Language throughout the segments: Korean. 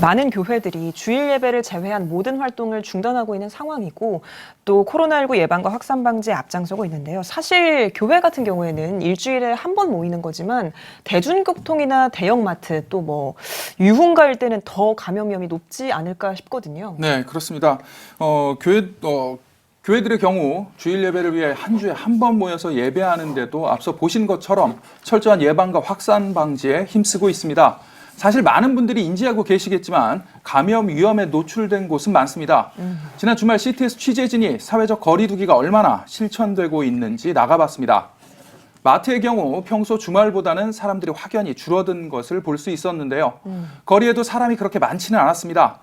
많은 교회들이 주일 예배를 제외한 모든 활동을 중단하고 있는 상황이고 또 코로나19 예방과 확산 방지에 앞장서고 있는데요. 사실 교회 같은 경우에는 일주일에 한 번 모이는 거지만 대중교통이나 대형마트 또 뭐 유흥가일 때는 더 감염 위험이 높지 않을까 싶거든요. 네, 그렇습니다. 교회들의 경우 주일 예배를 위해 한 주에 한 번 모여서 예배하는데도 앞서 보신 것처럼 철저한 예방과 확산 방지에 힘쓰고 있습니다. 사실 많은 분들이 인지하고 계시겠지만 감염 위험에 노출된 곳은 많습니다. 지난 주말 CTS 취재진이 사회적 거리 두기가 얼마나 실천되고 있는지 나가봤습니다. 마트의 경우 평소 주말보다는 사람들이 확연히 줄어든 것을 볼 수 있었는데요. 거리에도 사람이 그렇게 많지는 않았습니다.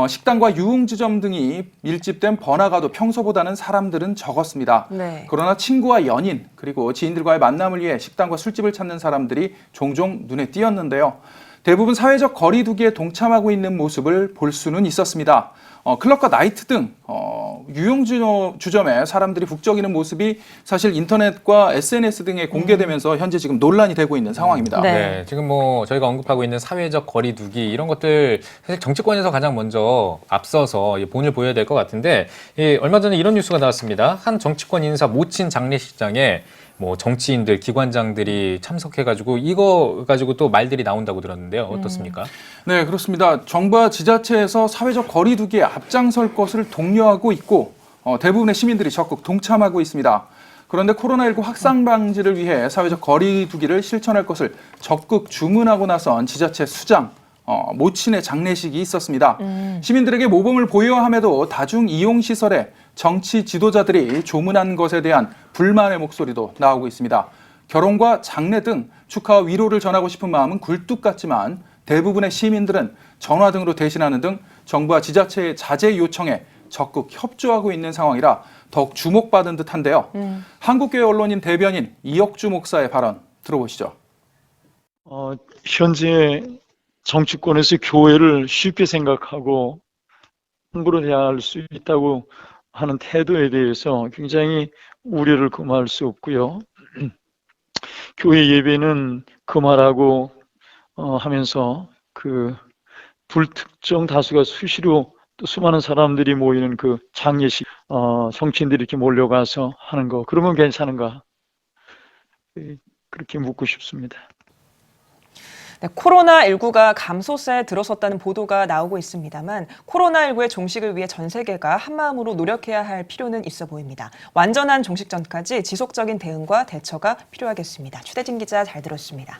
식당과 유흥주점 등이 밀집된 번화가도 평소보다는 사람들은 적었습니다. 네. 그러나 친구와 연인 그리고 지인들과의 만남을 위해 식당과 술집을 찾는 사람들이 종종 눈에 띄었는데요. 대부분 사회적 거리 두기에 동참하고 있는 모습을 볼 수는 있었습니다. 클럽과 나이트 등 유흥주점에 사람들이 북적이는 모습이 사실 인터넷과 SNS 등에 공개되면서 현재 지금 논란이 되고 있는 상황입니다. 네, 지금 뭐 저희가 언급하고 있는 사회적 거리 두기 이런 것들 사실 정치권에서 가장 먼저 앞서서 본을 보여야 될 것 같은데 얼마 전에 이런 뉴스가 나왔습니다. 한 정치권 인사 모친 장례식장에 뭐 정치인들, 기관장들이 참석해가지고 이거 가지고 또 말들이 나온다고 들었는데요. 어떻습니까? 네, 그렇습니다. 정부와 지자체에서 사회적 거리 두기에 앞장설 것을 독려하고 있고 대부분의 시민들이 적극 동참하고 있습니다. 그런데 코로나19 확산 방지를 위해 사회적 거리 두기를 실천할 것을 적극 주문하고 나선 지자체 수장, 모친의 장례식이 있었습니다. 시민들에게 모범을 보여함에도 다중 이용 시설에 정치 지도자들이 조문한 것에 대한 불만의 목소리도 나오고 있습니다. 결혼과 장례 등 축하와 위로를 전하고 싶은 마음은 굴뚝 같지만 대부분의 시민들은 전화 등으로 대신하는 등 정부와 지자체의 자제 요청에 적극 협조하고 있는 상황이라 더욱 주목받은 듯한데요. 한국교회 언론인 대변인 이혁주 목사의 발언 들어보시죠. 현재 정치권에서 교회를 쉽게 생각하고 함부로 대할 수 있다고 하는 태도에 대해서 굉장히 우려를 금할 수 없고요. 교회 예배는 금하라고 하면서 그 불특정 다수가 수시로 또 수많은 사람들이 모이는 그 장례식, 정치인들이 이렇게 몰려가서 하는 거, 그러면 괜찮은가? 그렇게 묻고 싶습니다. 네, 코로나19가 감소세에 들어섰다는 보도가 나오고 있습니다만 코로나19의 종식을 위해 전 세계가 한마음으로 노력해야 할 필요는 있어 보입니다. 완전한 종식 전까지 지속적인 대응과 대처가 필요하겠습니다. 추대진 기자 잘 들었습니다.